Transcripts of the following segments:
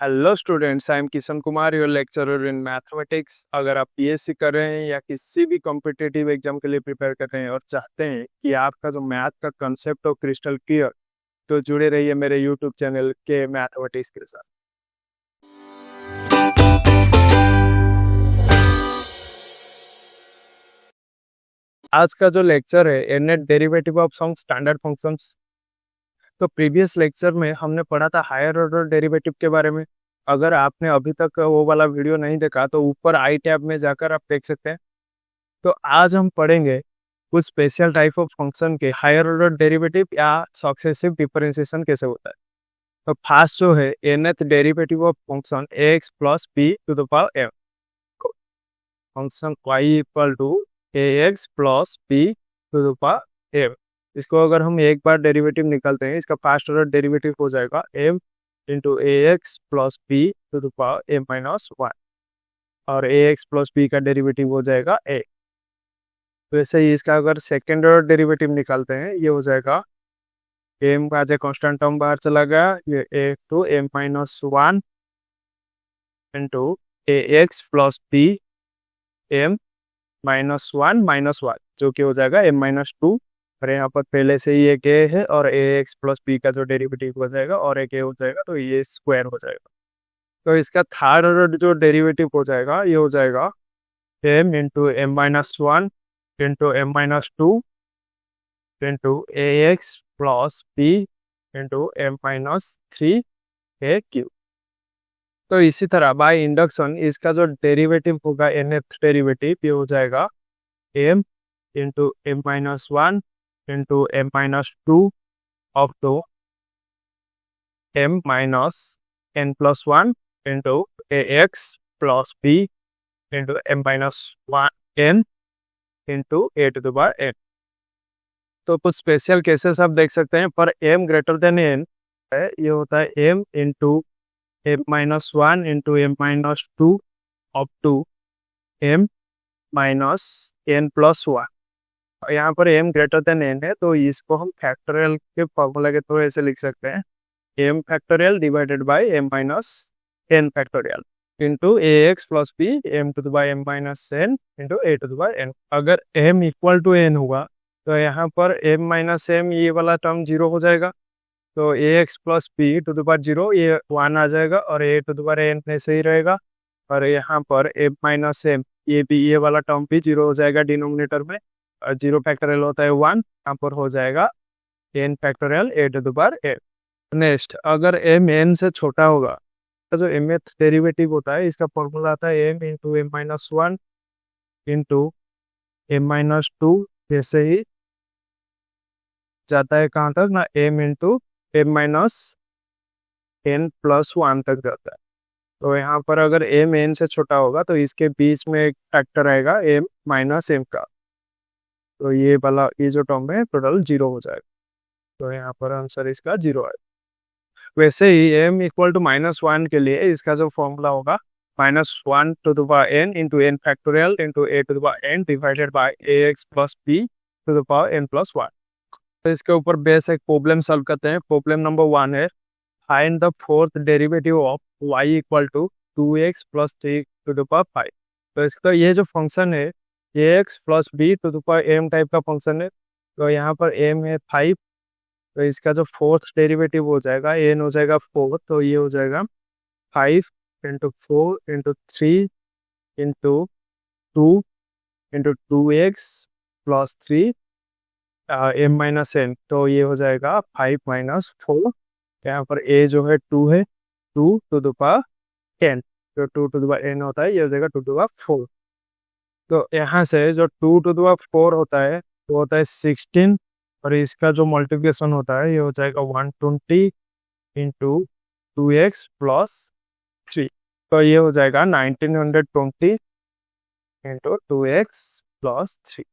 Hello students, I am Kishan Kumar, your lecturer in mathematics. अगर आप PSC कर रहे हैं या किसी भी कॉम्पिटिटिव एग्जाम के लिए प्रिपेयर कर रहे हैं और चाहते हैं कि आपका जो मैथ का कंसेप्ट हो क्रिस्टल क्लियर, तो जुड़े रहिए मेरे यूट्यूब चैनल के मैथमेटिक्स के साथ। आज का जो लेक्चर है nth derivative of some standard functions. तो प्रीवियस लेक्चर में हमने पढ़ा था हायर ऑर्डर डेरिवेटिव के बारे में। अगर आपने अभी तक वो वाला वीडियो नहीं देखा तो ऊपर आई टैब में जाकर आप देख सकते हैं। तो आज हम पढ़ेंगे कुछ स्पेशल टाइप ऑफ फंक्शन के हायर ऑर्डर डेरिवेटिव या सक्सेसिव डिफरेंशिएशन कैसे होता है। तो फर्स्ट जो है nth derivative of function ax plus b to the power m। Function y equal to ax plus b to the power m। इसको अगर हम एक बार डेरिवेटिव निकालते हैं, इसका फर्स्ट ऑर्डर डेरिवेटिव हो जाएगा m into ax plus b to the power m minus 1 और ax प्लस b का डेरिवेटिव हो जाएगा a। वैसे ही इसका अगर सेकेंड ऑर्डर डेरिवेटिव निकालते हैं, ये हो जाएगा m का जो कांस्टेंट टर्म बाहर चला गया, ये a to m minus 1 into ax plus b m -1 जो कि हो जाएगा m माइनस 2। और यहाँ पर पहले से ही एक a है और ax प्लस b का जो डेरिवेटिव हो जाएगा और एक a हो जाएगा, तो ये स्क्वायर हो जाएगा। तो इसका थर्ड ऑर्डर जो डेरिवेटिव हो जाएगा, ये हो जाएगा m into m minus 1 into m minus 2 into ax plus b into m minus 3 a cube. तो इसी तरह बाय इंडक्शन इसका जो डेरिवेटिव होगा nth डेरिवेटिव, ये हो जाएगा m into m minus 1 into m minus 2 up to m minus n plus 1 into ax plus b into m minus 1 n into a to the power n। तो कुछ special cases आप देख सकते हैं। पर m ग्रेटर देन n है, ये होता है m into m minus 1 into m minus 2 up to m minus n plus 1। यहाँ पर m ग्रेटर देन n है, तो इसको हम फैक्टोरियल के फॉर्मूला के थ्रू ऐसे लिख सकते हैं m factorial divided by m minus n factorial into ax plus b m to the power m minus n into a to the power n। अगर m इक्वल टू n हुआ तो यहाँ पर m माइनस m ये वाला term 0 हो जाएगा, तो ax plus b to the power 0 ये 1 आ जाएगा और a to the power n ऐसे ही रहेगा। और यहाँ पर m माइनस m ये भी, ये वाला टर्म भी 0 हो जाएगा डिनोमिनेटर में, और 0 फैक्टोरियल होता है 1, यहाँ पर हो जाएगा n factorial a to the power n। Next, अगर m n से छोटा होगा तो जो mth डेरिवेटिव होता है इसका फॉर्मूला आता है m into m minus 1 into m minus 2, जैसे ही जाता है कहाँ तक ना, m into m minus n plus 1 तक जाता है। तो यहाँ पर अगर m n से छोटा होगा तो इसके बीच में एक फैक्टर आएगा m माइनस m का, तो ये वाला ये जो टर्म है टोटल 0 हो जाएगा। तो यहाँ पर आंसर इसका 0 है। वैसे ही m इक्वल टू -1 के लिए इसका जो फॉर्मूला होगा -1 to the power n into n factorial into a to the power n divided by ax plus b to the power n plus 1। तो इसके ऊपर बेस एक प्रॉब्लम सॉल्व करते हैं। प्रॉब्लम नंबर 1 है find the fourth derivative of y equal to 2x plus 3 to the power 5। तो इसका ये जो फंक्शन है ये x plus b to the power m type का फंक्शन है। तो यहाँ पर m है 5, तो इसका जो फोर्थ डेरिवेटिव हो जाएगा n हो जाएगा 4, तो ये हो जाएगा 5 into 4 into 3 into 2 into 2x plus 3 m minus n, तो ये हो जाएगा 5 माइनस 4। यहाँ पर a जो है 2 है, 2 टू द पावर n, जो 2 टू द पावर n होता है ये हो जाएगा 2 टू द पावर 4। तो यहाँ से जो 2 टू द पावर 4 होता है वो होता है 16, और इसका जो मल्टीप्लिकेशन होता है ये हो जाएगा 120 इंटू 2x प्लस 3, तो ये हो जाएगा 1920 इंटू 2x प्लस 3।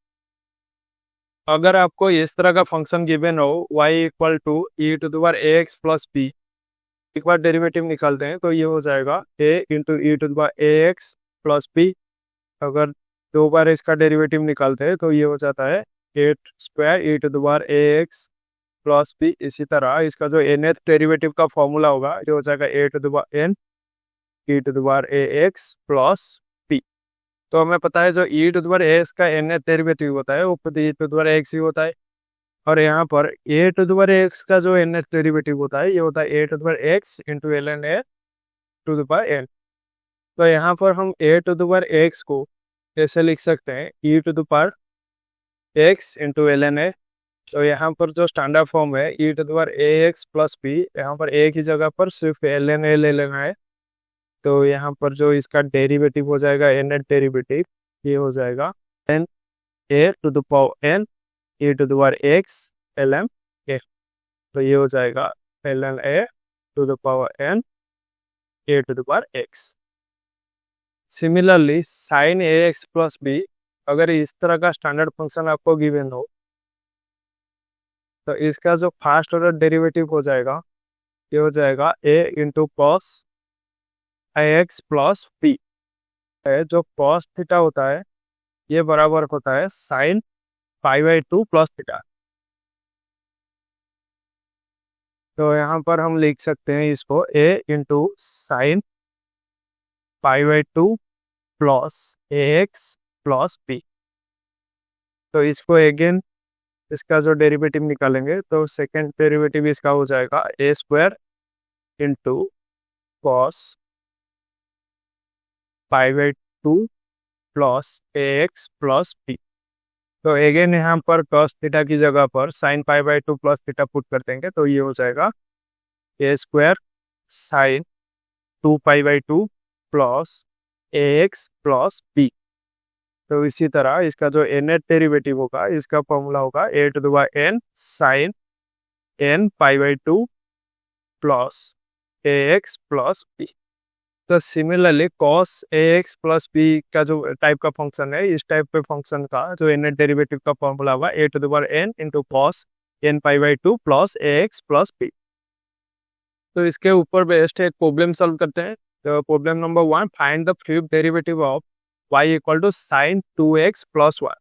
अगर आपको इस तरह का फंक्शन गिवन हो y equal to e to the power ax plus b, एक बार डेरिवेटिव निकालते हैं तो ये हो जाएगा a into e to the power ax plus b। अगर दो बार इसका डेरिवेटिव निकालते हैं तो ये हो जाता है 8 square e to the power ax plus b। इसी तरह इसका जो nth डेरिवेटिव का फॉर्मूला होगा ये हो जाएगा a to the power n e to the power a x plus p. तो हमें पता है जो e to the power x का एन डेरिवेटिव होता है वो खुद e to the power x ही होता है, और यहाँ पर a to the power x का जो एन डेरिवेटिव होता है ये होता है a to the power x into l n a to the power N. तो यहाँ पर हम a to the power x को ऐसे लिख सकते हैं e to the power x into l n a. तो यहाँ पर जो स्टैंडर्ड फॉर्म है e to the power a x plus p, यहाँ पर एक ही जगह पर सिर्फ एल एन ए ले लेना है। तो यहाँ पर जो इसका डेरिवेटिव हो जाएगा एन एट डेरिवेटिव, ये हो जाएगा n a to the power n a to the power x l m a. तो ये हो जाएगा l n a to the power n a to the power x. Similarly sine a x plus b, अगर इस तरह का standard function आपको given हो तो इसका जो फर्स्ट ऑर्डर डेरिवेटिव हो जाएगा ये हो जाएगा a into cos i x plus p. जो कॉस थीटा होता है ये बराबर होता है sine pi by two plus theta. तो यहाँ पर हम लिख सकते हैं इसको a into sine pi by two plus a x plus p. तो इसको अगेन इसका जो डेरिवेटिव निकालेंगे तो सेकेंड डेरिवेटिव इसका हो जाएगा a square into cos pi by two plus a x plus p. तो अगेन यहाँ पर कॉस थीटा की जगह पर sine pi by two plus theta put कर देंगे तो ये हो जाएगा a square sine two pi by two plus a x plus p. तो इसी तरह इसका जो एन एट डेरिवेटिव होगा इसका फॉर्मूला होगा a to the power n sine n pi by two plus a x plus p. तो similarly cos a x plus p का जो टाइप का फंक्शन है इस टाइप के फंक्शन का जो एन एट डेरिवेटिव का फॉर्मूला होगा a to the power n into cos n pi by two plus a x plus p. तो इसके ऊपर बेस्ड एक प्रॉब्लम सॉल्व करते हैं। तो problem number 1, find the fifth derivative of y equal to sine 2x plus 1।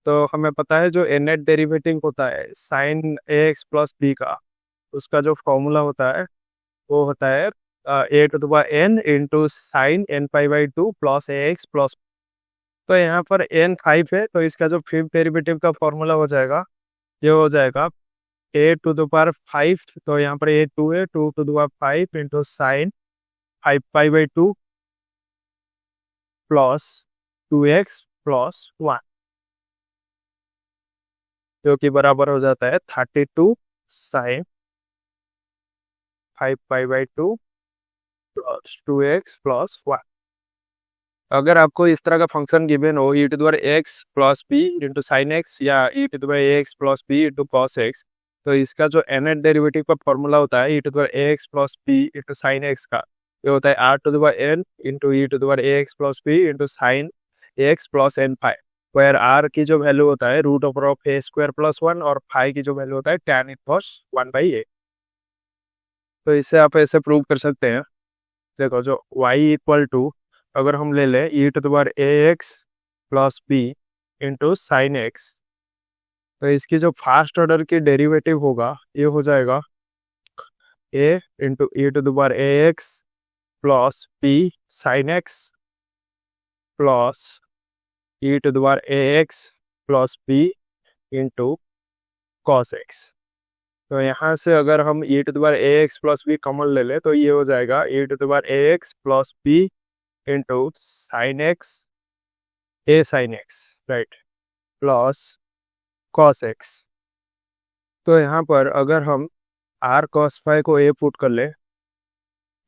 तो हमें पता है जो एन एट डेरिवेटिव होता है sine a x plus b का, उसका जो फॉर्मूला होता है वो होता है a to the power n into sine n pi by two plus a x plus. तो यहाँ पर एन 5 है तो इसका जो फिफ्थ डेरिवेटिव का फॉर्मूला हो जाएगा ये हो जाएगा ए टू द पावर 5। तो यहाँ पर ए 2 है, 2 to the power 5 into sine 5 pi by two plus 2x plus 1, जो कि बराबर हो जाता है 32 sine 5 pi by two plus 2x plus 1। अगर आपको इस तरह का फंक्शन गिवन हो e to the power x plus b into sine x या e to the power x plus b into cos x, तो इसका जो एन एट डेरिवेटिव का फॉर्मूला होता है e to the power x plus b into sine x का, ये होता है r to the power n into e to the power x plus b into sine x plus n phi, where r की जो value होता है root over of a square plus 1 और five की जो वैल्यू होता है tan इनवर्स 1/a। तो इससे आप ऐसे प्रूव कर सकते हैं। देखो जो y इक्वल टू अगर हम ले लें e to the power a x plus b into sine x, तो इसकी जो फर्स्ट ऑर्डर की डेरिवेटिव होगा ये हो जाएगा a into e to the power a x plus b sine x plus e to the power a x plus b into cos x. तो यहाँ से अगर हम e to the power a x plus b common ले लें तो ये हो जाएगा e to the power a x plus b into sine x a sine x right plus cos x. तो यहाँ पर अगर हम आर कॉस फाइव को ए पुट कर ले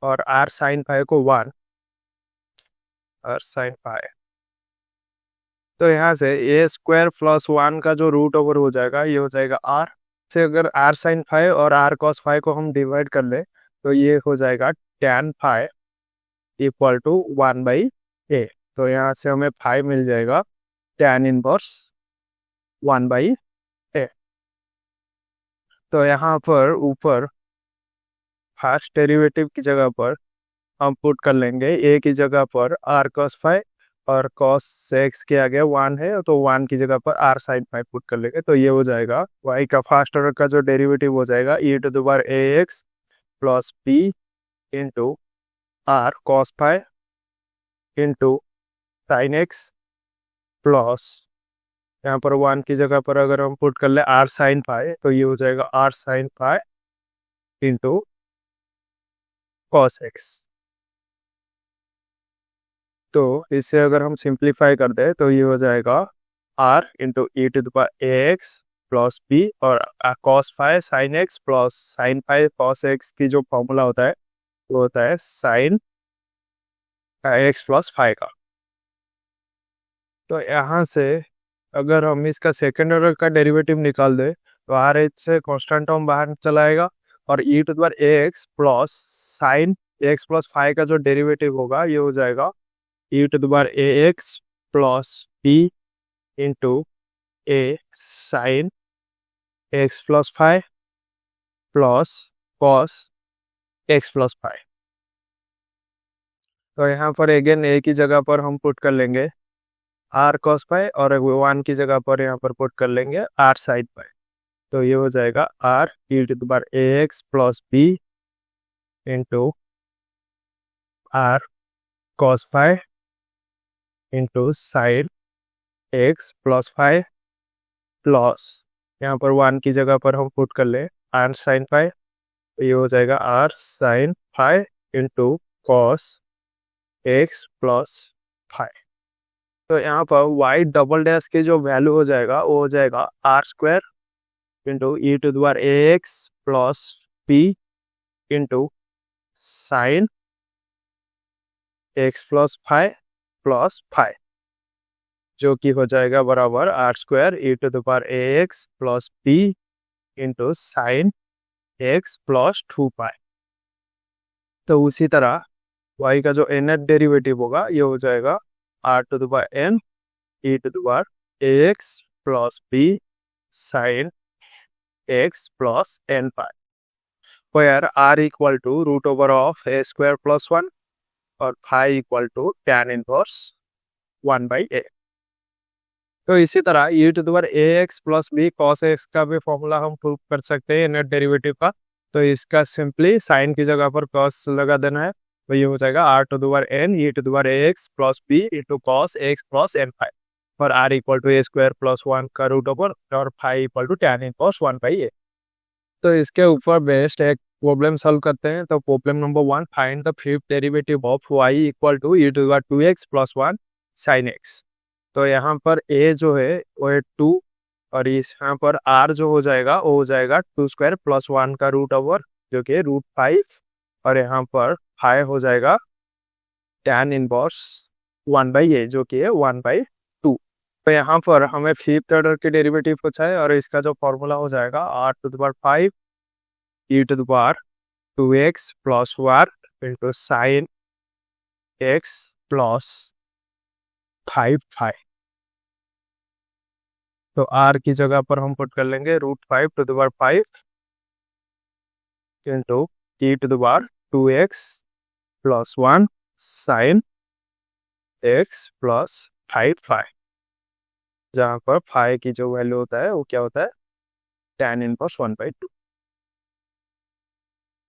और आर साइन फाइव को 1 और साइन फाइव, तो यहाँ से ए स्क्वायर प्लस 1 का जो रूट ओवर हो जाएगा ये हो जाएगा आर से। अगर आर साइन फाइव और आर कॉस फाइव को हम डिवाइड कर ले तो ये हो जाएगा tan five equal to 1/a। तो यहाँ से हमें 5 मिल जाएगा tan इनवर्स 1/a। तो यहाँ पर ऊपर फर्स्ट डेरिवेटिव की जगह पर हम पुट कर लेंगे ए की जगह पर आर कॉस फाइव और कॉस एक्स के आगे 1 है तो 1 की जगह पर आर साइन फाइव पुट कर लेंगे। तो ये हो जाएगा y का फर्स्ट ऑर्डर का जो डेरिवेटिव हो जाएगा e to the power a x plus b into r cos phi into sine x plus यहाँ पर 1 की जगह पर अगर हम पुट कर ले आर साइन फाई तो ये हो जाएगा r sine phi into cos x. तो इसे अगर हम सिंप्लीफाई कर दे तो ये हो जाएगा r into e to the power a x plus b और cos phi sine x plus sine phi cos x की जो फॉर्मूला होता है वो होता है साइन एक्स प्लस फाई का। तो यहाँ से अगर हम इसका सेकेंड ऑर्डर का डेरिवेटिव निकाल दे तो आर एच से कॉन्स्टेंट टर्म बाहर चला आएगा और e to the power a x plus sine x plus phi का जो डेरिवेटिव होगा ये हो जाएगा e to the power a x plus b into a sine x plus phi plus cos x plus phi. तो यहाँ पर again ए की जगह पर हम पुट कर लेंगे आर कॉस फाई और 1 की जगह पर यहाँ पर पुट कर लेंगे आर साइन फाई। तो ये हो जाएगा r e to the power a x plus b into r cos phi into sine x plus phi plus यहाँ पर 1 की जगह पर हम पुट कर ले आर साइन फाई। तो ये हो जाएगा r sine phi into cos x plus phi. तो यहाँ पर वाई डबल डैश की जो वैल्यू हो जाएगा वो हो जाएगा r square into e to the power a x plus p into sine x plus phi जो कि हो जाएगा बराबर r square e to the power a x plus p into sine x plus 2 pi. तो उसी तरह y का जो nth डेरिवेटिव होगा ये हो जाएगा r to the power n e to the power ax plus b sine x plus n pi where r equal to root over of a square plus 1 और phi equal to tan inverse 1/a। तो इसी तरह e to the power ax plus b cos x का भी formula हम prove कर सकते हैं nth डेरिवेटिव का। तो इसका सिंपली साइन की जगह पर cos लगा देना है तो ये हो जाएगा r to the power n e to the power x plus b into cos x plus n phi और r equal to a square plus 1 का रूट ओवर और phi equal to tan inverse 1/a। तो इसके ऊपर best एक problem solve करते हैं। तो problem number 1 find the fifth derivative of y equal to e to the power 2x plus 1 sine x. तो यहाँ पर a जो है वो है 2 और इस यहाँ पर r जो हो जाएगा वो हो जाएगा 2 स्क्वायर प्लस 1 का रूट ओवर जो कि √5 और यहाँ पर फाई हो जाएगा tan इनवर्स 1/a जो कि है 1/2। तो यहाँ पर हमें फिफ्थ ऑर्डर के डेरिवेटिव पूछा है और इसका जो फॉर्मूला हो जाएगा r to the power 5 e to the power 2x plus 1 into sine x plus 5 phi. तो r की जगह पर हम पुट कर लेंगे √5 to the power 5 into e to the power 2x plus 1 sine x plus 5 phi जहाँ पर phi की जो वैल्यू होता है वो क्या होता है tan इनवर्स 1/2।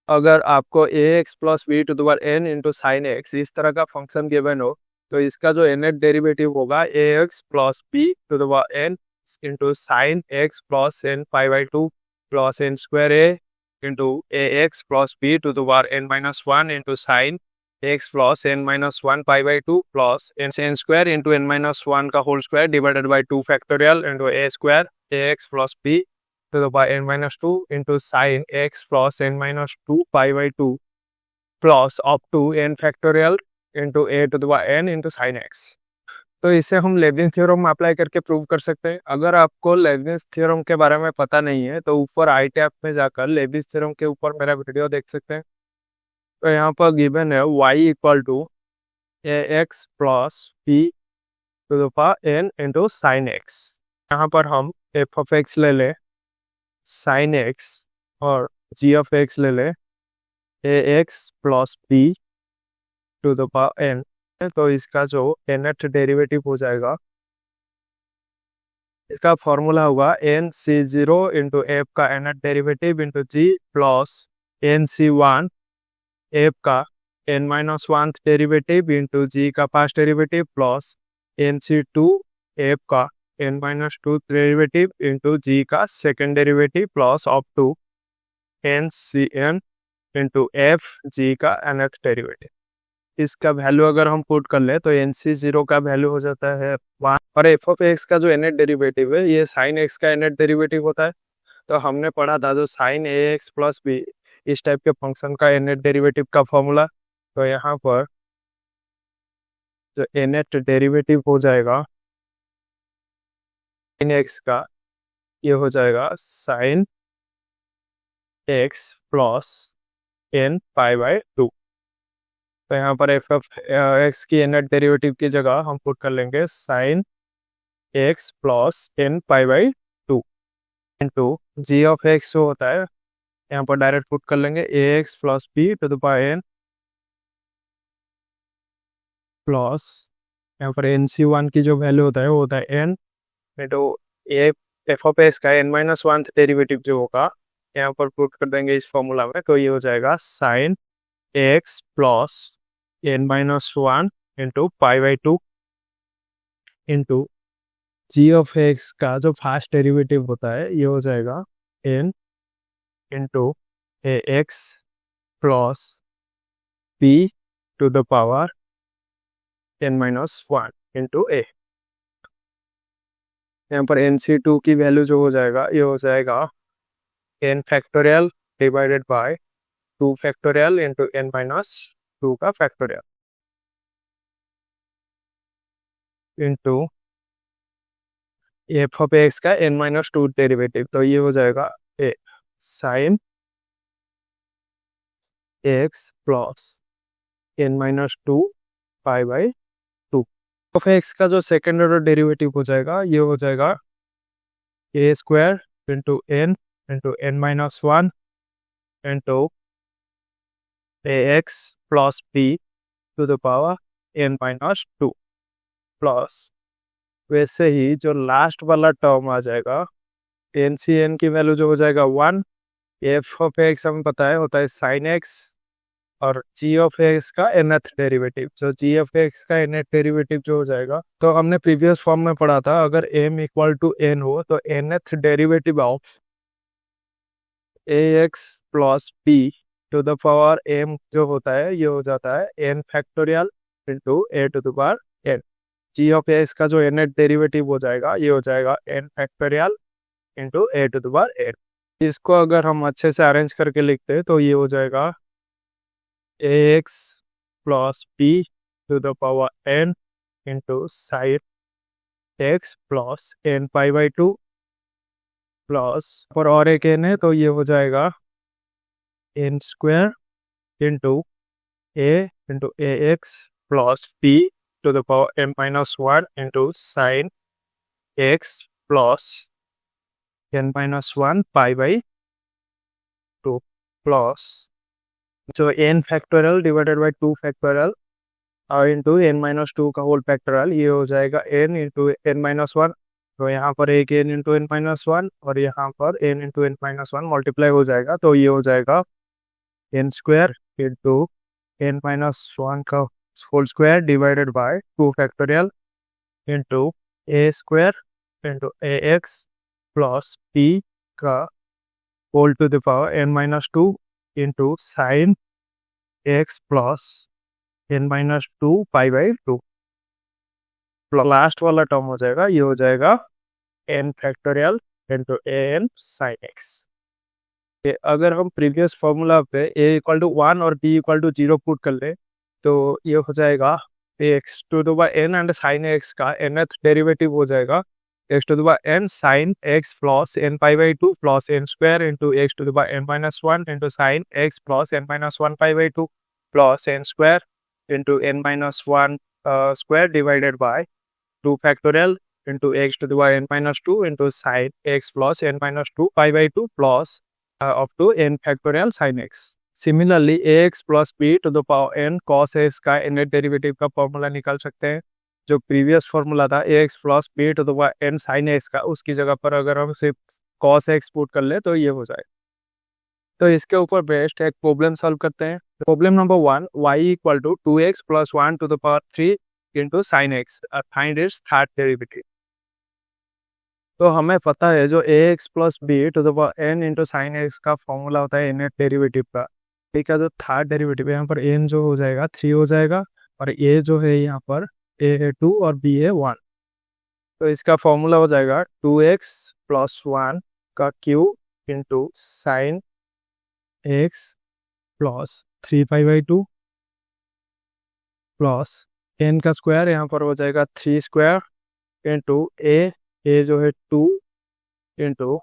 अगर आपको ax plus b to the power n into sine x इस तरह का फंक्शन गिवन हो तो इसका जो nth डेरिवेटिव होगा ax plus b to the power n into sine x plus n π/2 plus n square a into ax plus b to the power n-1 into sine x plus n-1 π/2 plus n square into n-1 का whole square divided by 2 factorial into a square ax plus b to the power n-2 into sine x plus n-2 π/2 plus up to n factorial into a to the power n into sine x. तो इसे हम Leibniz theorem apply करके prove कर सकते हैं। अगर आपको लेबनिज़ theorem के बारे में पता नहीं है तो ऊपर आई टैब में जाकर लेबनिज़ थ्योरम के ऊपर मेरा वीडियो देख सकते हैं। तो यहाँ पर गिवन है y equal to ax plus p to the power n into sine x. यहाँ पर हम एफ ऑफ एक्स ले लें साइन एक्स और जी ऑफ एक्स ले लें ax plus p to the power n। तो इसका जो nth डेरिवेटिव हो जाएगा इसका फॉर्मूला होगा nc0 इंटू एफ का nth derivative into g plus nc1 f का n minus one derivative into g का फर्स्ट डेरिवेटिव प्लस NC2F का n minus two derivative into g का second derivative plus up to NCN into f g का nth derivative. इसका value अगर हम put कर ले तो NC0 का वैल्यू हो जाता है 1 और एफ ऑफ एक्स का जो nth डेरिवेटिव है ये साइन एक्स का nth डेरिवेटिव होता है। तो हमने पढ़ा था जो sign a x plus B इस टाइप के फंक्शन का nth डेरिवेटिव का फॉर्मूला। तो यहाँ पर जो nth डेरिवेटिव हो जाएगा साइन एक्स का, ये हो जाएगा sine x plus n pi by 2। तो यहाँ पर एफ ऑफ एक्स की nth डेरिवेटिव की जगह हम पुट कर लेंगे sine x plus n pi by 2 into g of x जो होता है यहाँ पर डायरेक्ट पुट कर लेंगे a x plus b to the power n plus यहाँ पर NC1 की जो वैल्यू होता है वो होता है n into A F of x का n माइनस वन डेरिवेटिव जो होगा यहाँ पर पुट कर देंगे इस फॉर्मूला में। तो ये हो जाएगा sine x plus n minus one into pi by 2 into g of x का जो फर्स्ट डेरिवेटिव होता है ये हो जाएगा n into a x plus b to the power n minus one into a. यहाँ पर NC2 की वैल्यू जो हो जाएगा ये हो जाएगा n factorial divided by 2 factorial into n minus 2 का factorial into f of x का n माइनस 2 डेरिवेटिव। तो ये हो जाएगा a sine x plus n minus 2 pi by 2 of x का जो सेकेंड ऑर्डर डेरिवेटिव हो जाएगा ये हो जाएगा a square into n minus one into a x plus b to the power n minus 2 plus वैसे ही जो लास्ट वाला टर्म आ जाएगा NCN की वैल्यू जो हो जाएगा 1। एफ ऑफ एक्स हमें पता है होता है साइन एक्स और जी ऑफ एक्स का nth डेरिवेटिव। जो जी ऑफ एक्स का nth डेरिवेटिव जो हो जाएगा तो हमने प्रीवियस फॉर्म में पढ़ा था अगर m इक्वल टू n हो तो nth derivative of a x plus b to the power m जो होता है ये हो जाता है n factorial into a to the power n। G of x का जो nth डेरिवेटिव हो जाएगा ये हो जाएगा n factorial into a to the power n। इसको अगर हम अच्छे से अरेंज करके लिखते हैं तो ये हो जाएगा a x plus b to the power n into sine x plus n pi by 2 plus और एक n है तो ये हो जाएगा n square into a x plus b to the power n minus one into sine x plus n minus one pi by 2 plus जो n factorial divided by 2 factorial और into n minus 2 का whole factorial ये हो जाएगा n into n minus one. तो यहाँ पर एक n into n minus one और यहाँ पर n into n minus one multiply हो जाएगा। तो ये हो जाएगा n square into n minus वन का whole square divided by 2 factorial into a square into a x plus b का whole to the power n minus 2 into sine x plus n minus 2 pi by 2। Last वाला term हो जाएगा ये हो जाएगा n factorial into A N sine x. अगर हम previous formula पे a इक्वल टू 1 और b इक्वल टू 0 पुट कर ले तो ये हो जाएगा x to the power n and sine x का nth डेरिवेटिव हो जाएगा x to the power n sine x plus n pi by 2 plus n square into x to the power n minus one into sine x plus n minus one pi by 2 plus n square into n minus one square divided by 2 factorial into x to the power n minus 2 into sine x plus n minus 2 pi by 2 plus up to n factorial sine x. Similarly ax plus b to the power n cos x का nth derivative का formula निकाल सकते हैं। जो previous formula था ax plus b to the power n sine x का उसकी जगह पर अगर हम सिर्फ cos x पुट कर ले तो ये हो जाए। तो इसके ऊपर बेस्ड एक प्रॉब्लम सॉल्व करते हैं। Problem number 1, y equal to 2x plus 1 to the power 3 into sine x, find its third derivative. तो हमें पता है जो ax plus b to the power n into sine x का फॉर्मूला होता है nth डेरिवेटिव का। ठीक है, जो थर्ड डेरिवेटिव है यहाँ पर n जो हो जाएगा 3 हो जाएगा, और a जो है यहाँ पर a है 2 और b है 1। तो इसका फॉर्मूला हो जाएगा 2x प्लस 1 का cube into sine x plus 3 पाई/2 प्लस n का स्क्वायर यहाँ पर हो जाएगा 3 स्क्वायर इंटू a जो है 2 into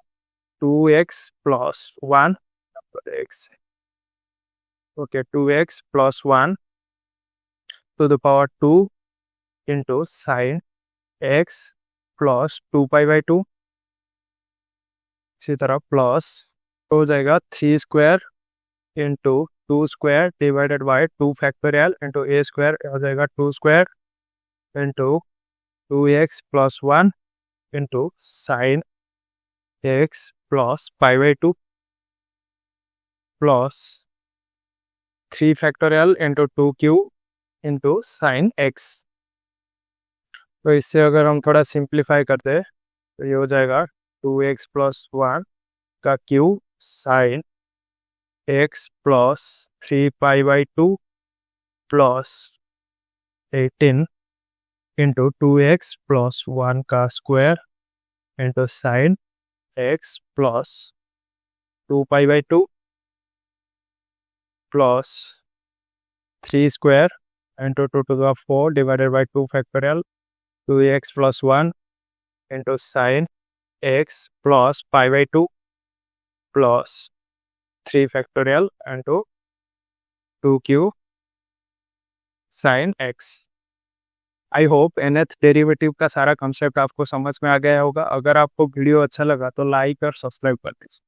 2x plus 1 x। Okay, 2x plus 1 to the power 2 into sine x plus 2 पाई/2। इसी तरह प्लस हो जाएगा 3 square into 2 square divided by 2 factorial into a square हो जाएगा 2 square into 2x plus 1 into sine x plus पाई/2 plus 3 factorial into 2 cube into sine x। तो इससे अगर हम थोड़ा सिंप्लीफाई करते हैं तो ये हो जाएगा 2x प्लस 1 का क्यूब साइन x प्लस 3 पाई/2 प्लस 18 इंटू 2x प्लस 1 का square into sine x plus 2 पाई/2 plus 3 square into 2 to the 4 divided by 2 factorial 2x plus 1 into sine x plus पाई/2 plus 3 factorial into 2 cube sine x। I hope nth derivative का सारा concept आपको समझ में आ गया होगा। अगर आपको वीडियो अच्छा लगा तो लाइक और सब्सक्राइब कर दीजिए।